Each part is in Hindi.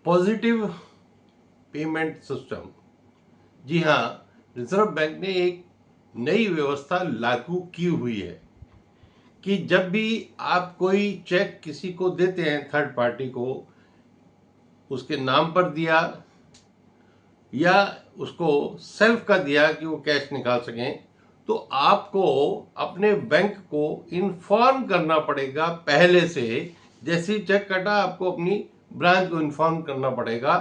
Positive payment system. जी हाँ, रिजर्व बैंक ने एक नई व्यवस्था लागू की हुई है कि जब भी आप कोई चेक किसी को देते हैं, थर्ड पार्टी को, उसके नाम पर दिया या उसको सेल्फ का दिया कि वो कैश निकाल सकें, तो आपको अपने बैंक को इन्फॉर्म करना पड़ेगा पहले से। जैसे ही चेक कटा, आपको अपनी ब्रांच को इन्फॉर्म करना पड़ेगा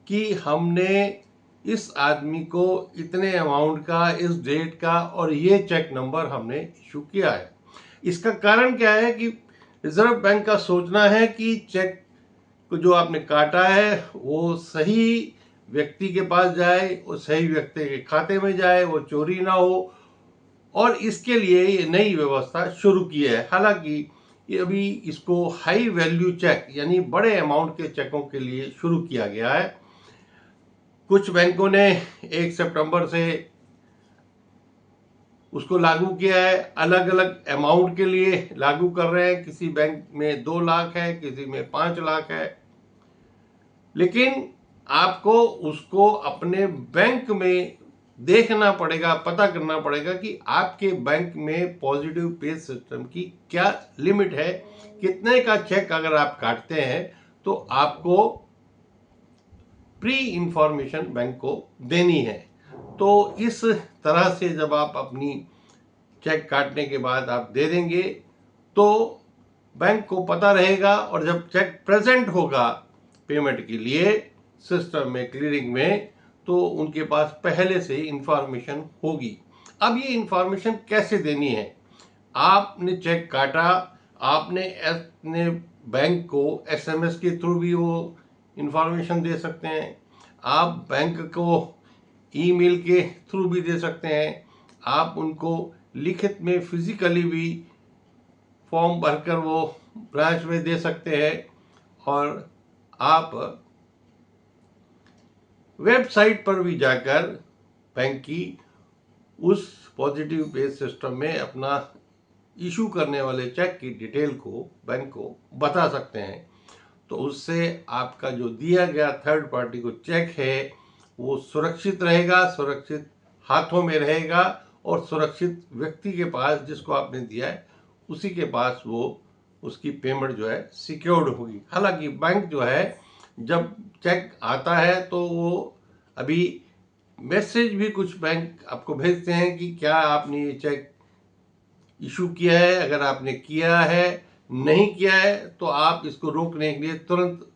कि हमने इस आदमी को इतने अमाउंट का, इस डेट का, और ये चेक नंबर हमने इशू किया है। इसका कारण क्या है कि रिजर्व बैंक का सोचना है कि चेक को जो आपने काटा है वो सही व्यक्ति के पास जाए, वो सही व्यक्ति के खाते में जाए, वो चोरी ना हो, और इसके लिए ये नई व्यवस्था शुरू की है। हालांकि ये अभी इसको हाई वैल्यू चेक यानी बड़े अमाउंट के चेकों के लिए शुरू किया गया है। कुछ बैंकों ने 1 सितंबर से उसको लागू किया है, अलग अलग अमाउंट के लिए लागू कर रहे हैं। किसी बैंक में 2 लाख है, किसी में 5 लाख है, लेकिन आपको उसको अपने बैंक में देखना पड़ेगा, पता करना पड़ेगा कि आपके बैंक में पॉजिटिव पे सिस्टम की क्या लिमिट है। कितने का चेक अगर आप काटते हैं तो आपको प्री इंफॉर्मेशन बैंक को देनी है। तो इस तरह से जब आप अपनी चेक काटने के बाद आप दे देंगे तो बैंक को पता रहेगा, और जब चेक प्रेजेंट होगा पेमेंट के लिए सिस्टम में, क्लियरिंग में, तो उनके पास पहले से इंफॉर्मेशन होगी। अब ये इंफॉर्मेशन कैसे देनी है? आपने चेक काटा, आपने अपने बैंक को एसएमएस के थ्रू भी वो इंफॉर्मेशन दे सकते हैं, आप बैंक को ईमेल के थ्रू भी दे सकते हैं, आप उनको लिखित में फिजिकली भी फॉर्म भरकर वो ब्रांच में दे सकते हैं, और आप वेबसाइट पर भी जाकर बैंक की उस पॉजिटिव पे सिस्टम में अपना इशू करने वाले चेक की डिटेल को बैंक को बता सकते हैं। तो उससे आपका जो दिया गया थर्ड पार्टी को चेक है वो सुरक्षित रहेगा, सुरक्षित हाथों में रहेगा, और सुरक्षित व्यक्ति के पास, जिसको आपने दिया है उसी के पास वो उसकी पेमेंट जो है सिक्योर्ड होगी। हालांकि बैंक जो है जब चेक आता है तो वो अभी मैसेज भी कुछ बैंक आपको भेजते हैं कि क्या आपने ये चेक इशू किया है। अगर आपने किया है, नहीं किया है, तो आप इसको रोकने के लिए तुरंत